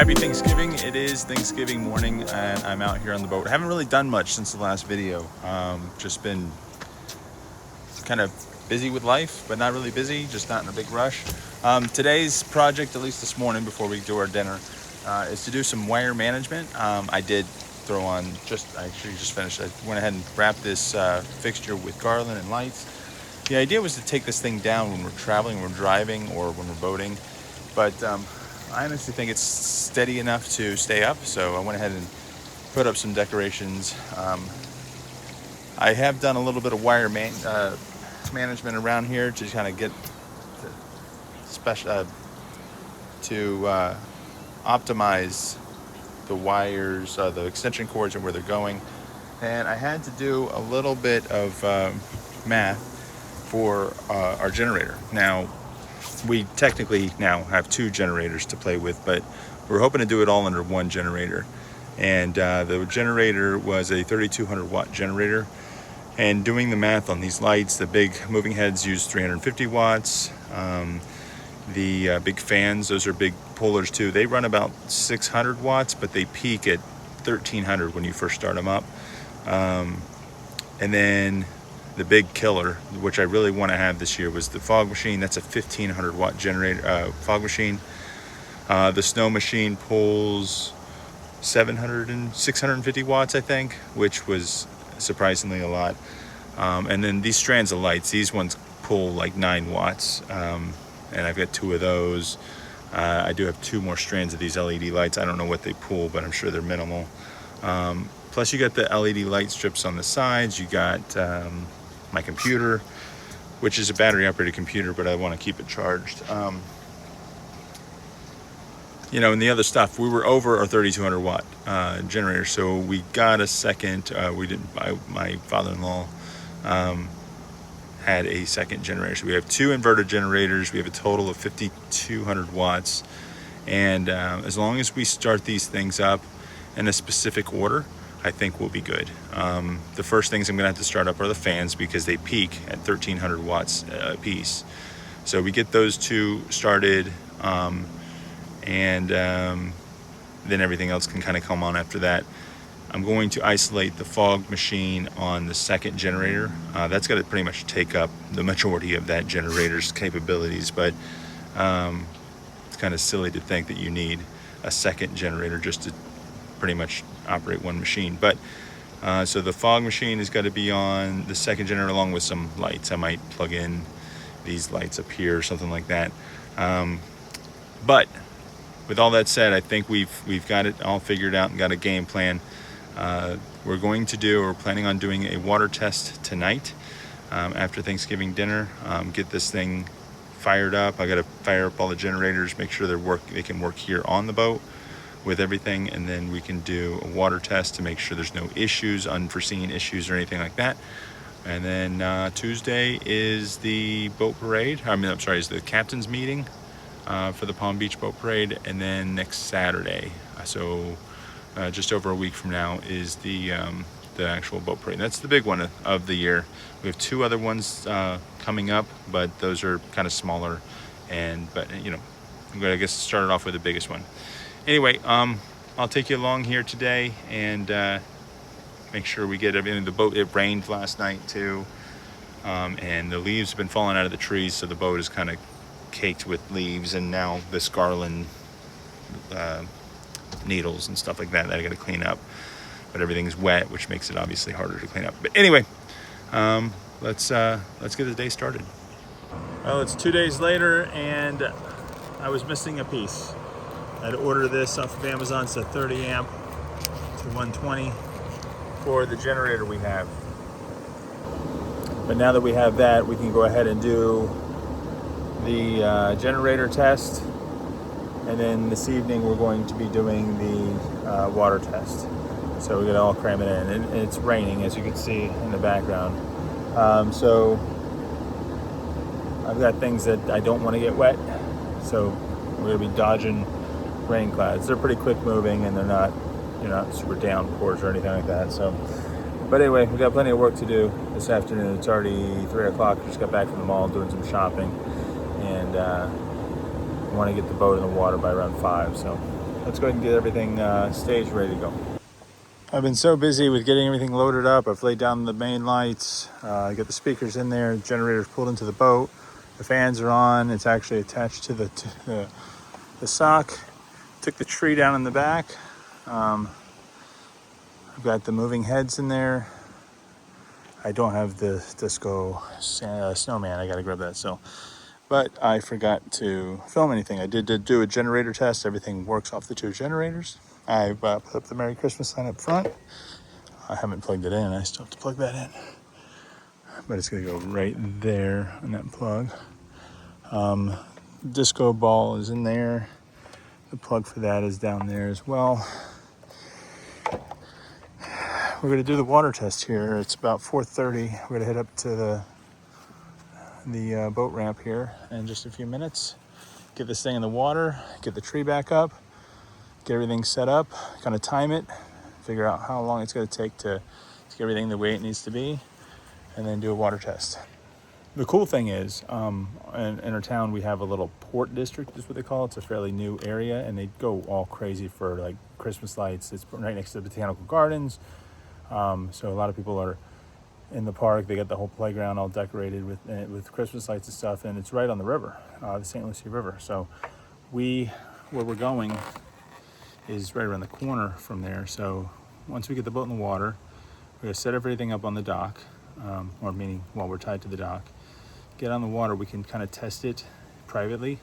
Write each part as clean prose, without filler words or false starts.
Happy Thanksgiving. It is Thanksgiving morning and I'm out here on the boat. I haven't really done much since the last video. Just been kind of busy with life, but not really busy, just not in a big rush. Today's project, at least this morning before we do our dinner, is to do some wire management. I did throw on, I actually just finished. I went ahead and wrapped this fixture with garland and lights. The idea was to take this thing down when we're traveling, when we're driving, or when we're boating. But I honestly think it's steady enough to stay up, so I went ahead and put up some decorations. I have done a little bit of wire management around here to kind of get to optimize the wires, the extension cords and where they're going. And I had to do a little bit of math for our generator. Now, we technically now have two generators to play with, but we're hoping to do it all under one generator. And the generator was a 3200 watt generator. And doing the math on these lights, the big moving heads use 350 watts. The big fans, those are big pullers too. They run about 600 watts, but they peak at 1300 when you first start them up. And then the big killer, which I really want to have this year, was the fog machine. That's a 1500 watt generator, fog machine. The snow machine pulls 650 watts, I think, which was surprisingly a lot. And then these strands of lights, these ones pull like 9 watts. And I've got 2 of those. I do have 2 more strands of these LED lights. I don't know what they pull, but I'm sure they're minimal. Plus you got the LED light strips on the sides. You got my computer, which is a battery operated computer, but I want to keep it charged. You know, and the other stuff, we were over our 3200 watt generator, so we got a second. My father-in-law had a second generator. So we have 2 inverter generators. We have a total of 5200 watts. And as long as we start these things up in a specific order, I think we'll be good. The first things I'm gonna have to start up are the fans because they peak at 1300 watts a piece. So we get those 2 started, and then everything else can kind of come on after that. I'm going to isolate the fog machine on the second generator. That's got to pretty much take up the majority of that generator's capabilities, but it's kind of silly to think that you need a second generator just to pretty much operate one machine. But so the fog machine has got to be on the second generator along with some lights. I might plug in these lights up here or something like that. But with all that said, I think we've got it all figured out and got a game plan. We're planning on doing a water test tonight after Thanksgiving dinner. Get this thing fired up. I got to fire up all the generators, make sure they can work here on the boat with everything, and then we can do a water test to make sure there's no issues, unforeseen issues or anything like that. And then Tuesday is the boat parade. Is the captain's meeting for the Palm Beach boat parade, and then next Saturday, so just over a week from now, is the actual boat parade. That's the big one of the year. We have 2 other ones coming up, but those are kind of smaller. But you know, I'm going to, I guess, start it off with the biggest one. Anyway, I'll take you along here today and make sure we get everything. The boat, it rained last night too, and the leaves have been falling out of the trees, so the boat is kind of caked with leaves, and now this garland needles and stuff like that I got to clean up. But everything's wet, which makes it obviously harder to clean up. But anyway, let's get the day started. Well, it's 2 days later, and I was missing a piece. I had ordered this off of Amazon. It's a 30 amp to 120 for the generator we have. But now that we have that, we can go ahead and do the generator test. And then this evening we're going to be doing the water test. So we're gonna all cram it in. And it's raining, as you can see in the background. So I've got things that I don't want to get wet. So we're gonna be dodging rain clouds. They're pretty quick moving, and they're not super downpours or anything like that. So, but anyway, we've got plenty of work to do this afternoon. It's already 3 o'clock. Just got back from the mall doing some shopping, and I want to get the boat in the water by around 5. So let's go ahead and get everything staged, ready to go. I've been so busy with getting everything loaded up. I've laid down the main lights, I got the speakers in there, generators pulled into the boat, the fans are on. It's actually attached to the sock. Took the tree down in the back. I've got the moving heads in there. I don't have the disco snowman. I gotta grab that still. But I forgot to film anything. I did do a generator test. Everything works off the 2 generators. I put up the Merry Christmas sign up front. I haven't plugged it in. I still have to plug that in. But it's gonna go right there on that plug. Disco ball is in there. The plug for that is down there as well. We're gonna do the water test here. It's about 4:30. We're gonna head up to the boat ramp here in just a few minutes. Get this thing in the water, get the tree back up, get everything set up, kind of time it, figure out how long it's gonna take to get everything the way it needs to be, and then do a water test. The cool thing is, in our town, we have a little port district, is what they call it. It's a fairly new area, and they go all crazy for like Christmas lights. It's right next to the botanical gardens. So a lot of people are in the park. They got the whole playground all decorated with Christmas lights and stuff, and it's right on the river, the St. Lucie River. So where we're going is right around the corner from there. So once we get the boat in the water, we're gonna set everything up on the dock, or meaning while we're tied to the dock. Get on the water, we can kind of test it privately,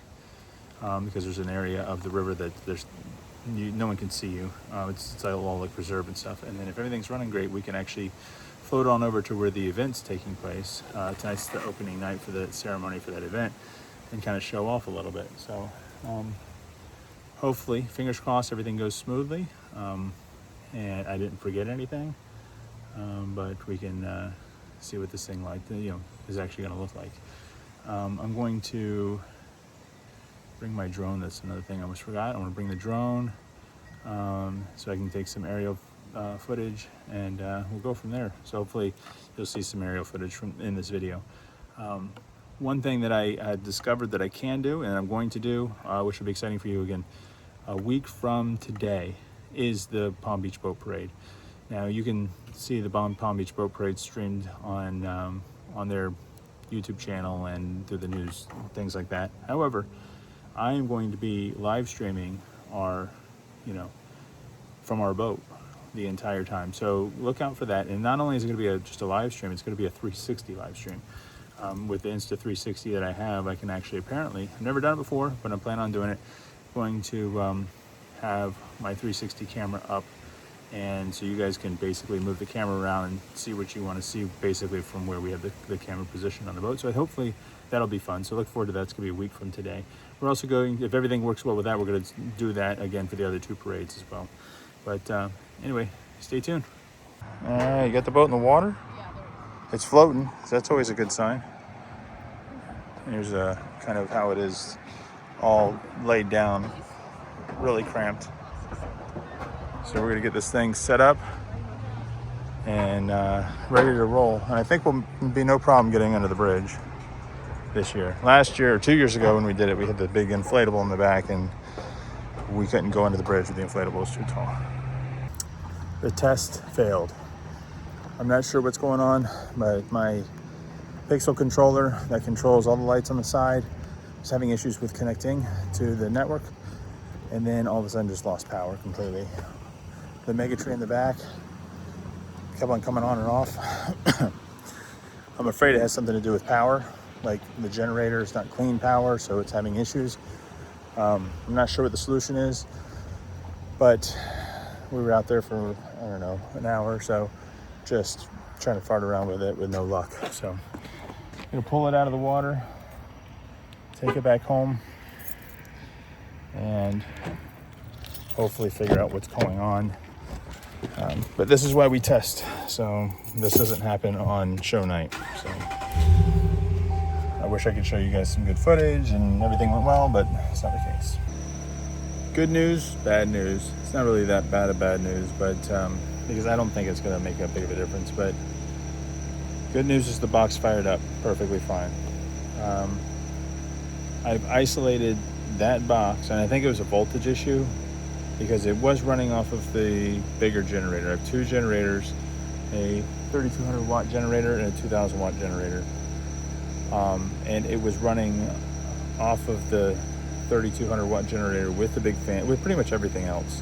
because there's an area of the river that no one can see you. It's all like preserved and stuff. And then if everything's running great, we can actually float on over to where the event's taking place. Tonight's the opening night for the ceremony for that event, and kind of show off a little bit. So hopefully, fingers crossed, everything goes smoothly, and I didn't forget anything. But we can see what this thing is actually going to look like. I'm going to bring my drone. That's another thing I almost forgot. I want to bring the drone so I can take some aerial footage, and we'll go from there. So hopefully you'll see some aerial footage in this video. One thing that I had discovered that I can do, and I'm going to do, which will be exciting for you again, a week from today, is the Palm Beach Boat Parade. Now you can see the Palm Beach Boat Parade streamed on their YouTube channel and through the news, things like that. However, I am going to be live streaming from our boat the entire time. So look out for that. And not only is it going to be just a live stream, it's going to be a 360 live stream. With the Insta360 that I have, I can actually, apparently, I've never done it before, but I'm planning on doing it, going to have my 360 camera up, and so you guys can basically move the camera around and see what you want to see basically from where we have the camera positioned on the boat. So hopefully that'll be fun. So look forward to that. It's going to be a week from today. We're also going, if everything works well with that, we're going to do that again for the other 2 parades as well. But anyway, stay tuned. All right, you got the boat in the water? It's floating, so that's always a good sign. Here's kind of how it is all laid down, really cramped. So we're gonna get this thing set up and ready to roll. And I think we'll be no problem getting under the bridge this year. Last year, or 2 years ago when we did it, we had the big inflatable in the back and we couldn't go under the bridge with the inflatable, it was too tall. The test failed. I'm not sure what's going on, but my Pixel controller that controls all the lights on the side is having issues with connecting to the network, and then all of a sudden just lost power completely. The mega tree in the back kept on coming on and off. I'm afraid it has something to do with power, like the generator is not clean power, so it's having issues. I'm not sure what the solution is, but we were out there for, I don't know, an hour or so, just trying to fart around with it with no luck. So I'm gonna pull it out of the water, take it back home, and hopefully figure out what's going on. But this is why we test, so this doesn't happen on show night. So I wish I could show you guys some good footage and everything went well, but it's not the case. Good news, bad news. It's not really that bad of bad news, but because I don't think it's going to make that big of a difference. But good news is the box fired up perfectly fine. I've isolated that box, and I think it was a voltage issue. because it was running off of the bigger generator. I have two generators, a 3200 watt generator and a 2000 watt generator. And it was running off of the 3200 watt generator with the big fan, with pretty much everything else.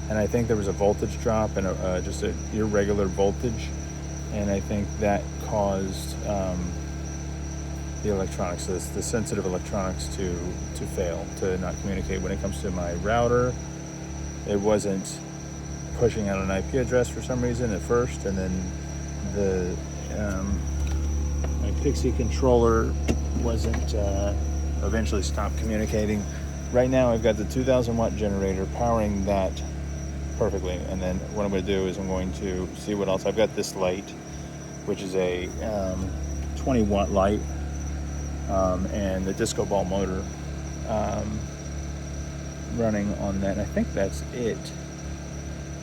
And I think there was a voltage drop and just an irregular voltage. And I think that caused the electronics, the sensitive electronics to fail, to not communicate. When it comes to my router, it wasn't pushing out an IP address for some reason at first, and then the my Pixie controller wasn't eventually stopped communicating. Right now I've got the 2000 watt generator powering that perfectly, and then what I'm going to do is I'm going to see what else. I've got this light, which is a 20 watt light, and the disco ball motor running on that. And I think that's it.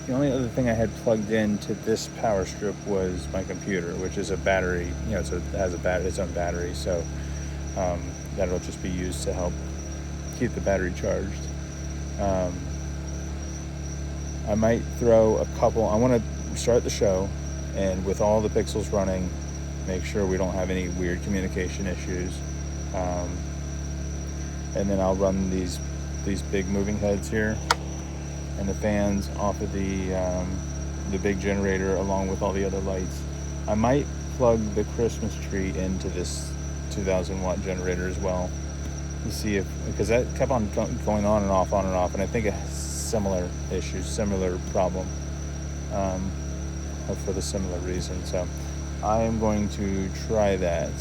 The only other thing I had plugged into this power strip was my computer, which is a battery, you know, it has its own battery, so that'll just be used to help keep the battery charged. I might throw a couple, I want to start the show, and with all the pixels running, make sure we don't have any weird communication issues. And then I'll run these big moving heads here and the fans off of the big generator along with all the other lights. I might plug the Christmas tree into this 2000 watt generator as well to see if, because that kept on going on and off, and I think a similar issue, similar problem, for the similar reason. So I am going to try that,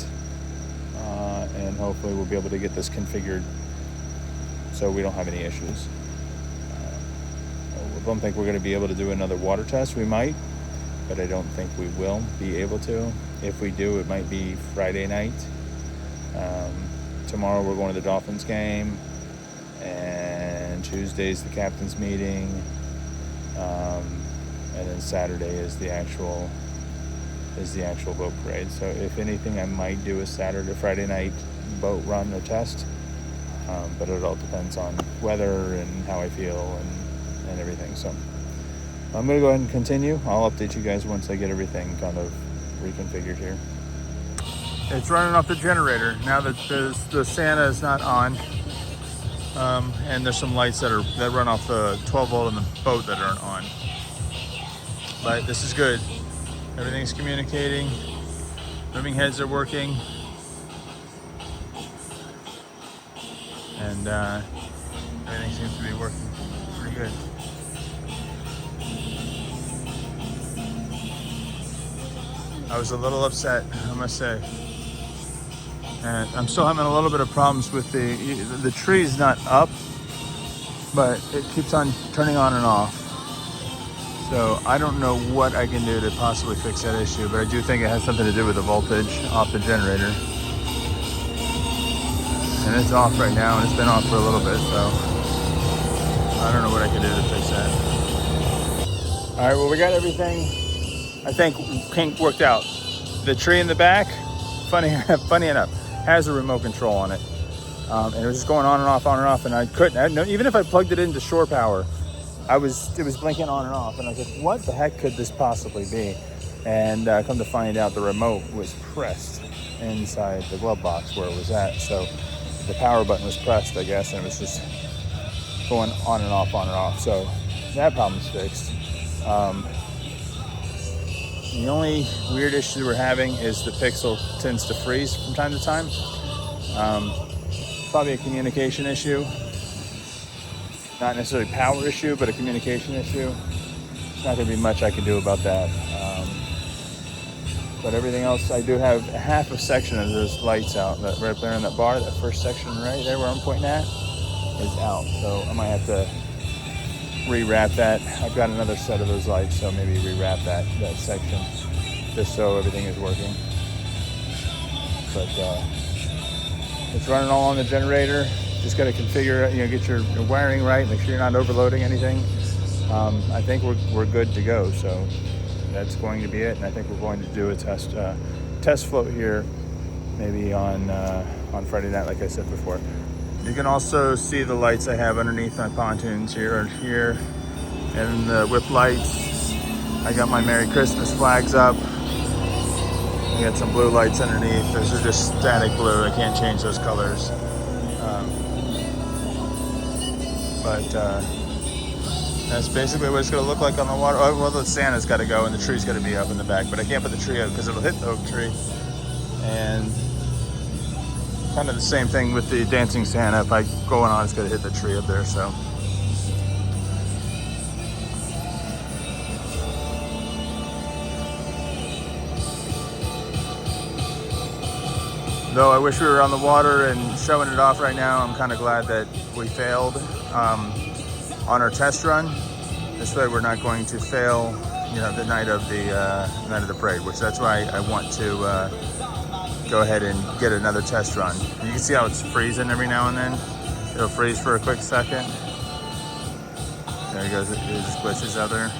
and hopefully we'll be able to get this configured so we don't have any issues. I don't think we're going to be able to do another water test. We might, but I don't think we will be able to. If we do, it might be Friday night. Tomorrow we're going to the Dolphins game, and Tuesday's the captain's meeting, and then Saturday is the actual boat parade. So if anything, I might do a Friday night boat run or test, but it all depends on weather and how I feel and everything. So I'm going to go ahead and continue. I'll update you guys once I get everything kind of reconfigured here. It's running off the generator now that the Santa is not on, and there's some lights that run off the 12 volt in the boat that aren't on. But this is good. Everything's communicating. Moving heads are working, and everything seems to be working pretty good. I was a little upset, I must say. And I'm still having a little bit of problems with the tree's not up, but it keeps on turning on and off. So I don't know what I can do to possibly fix that issue, but I do think it has something to do with the voltage off the generator. And it's off right now, and it's been off for a little bit, so I don't know what I can do to fix that. All right, well, we got everything, I think, worked out. The tree in the back, funny enough, has a remote control on it, and it was just going on and off, and I couldn't. Even if I plugged it into shore power, it was blinking on and off, and I was like, "What the heck could this possibly be?" And come to find out, the remote was pressed inside the glove box where it was at. So the power button was pressed, I guess, and it was just going on and off. So that problem's fixed. The only weird issue we're having is the pixel tends to freeze from time to time. Probably a communication issue. Not necessarily a power issue, but a communication issue. There's not going to be much I can do about that. But everything else, I do have half a section of those lights out. That right there in that bar, that first section right there where I'm pointing at, is out. So I might have to rewrap that. I've got another set of those lights, so maybe rewrap that section just so everything is working. But it's running all on the generator. Just got to configure, get your wiring right, make sure you're not overloading anything. I think we're good to go. So that's going to be it, and I think we're going to do a test float here, maybe on Friday night, like I said before. You can also see the lights I have underneath my pontoons here, And the whip lights, I got my Merry Christmas flags up. I got some blue lights underneath. Those are just static blue. I can't change those colors. That's basically what it's going to look like on the water. Oh, well, the Santa's got to go and the tree's got to be up in the back, but I can't put the tree up because it'll hit the oak tree. And kind of the same thing with the dancing Santa. If I go on, it's going to hit the tree up there. So. Though I wish we were on the water and showing it off right now, I'm kind of glad that we failed on our test run. This way we're not going to fail, the night of the parade, which that's why I want to go ahead and get another test run. You can see how it's freezing every now and then. It'll freeze for a quick second. There he goes, it just glitches out there.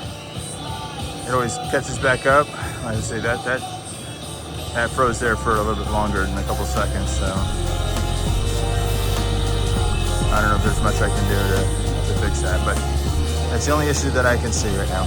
It always catches back up. Like I say, that froze there for a little bit longer than a couple seconds, so I don't know if there's much I can do to fix that, but that's the only issue that I can see right now.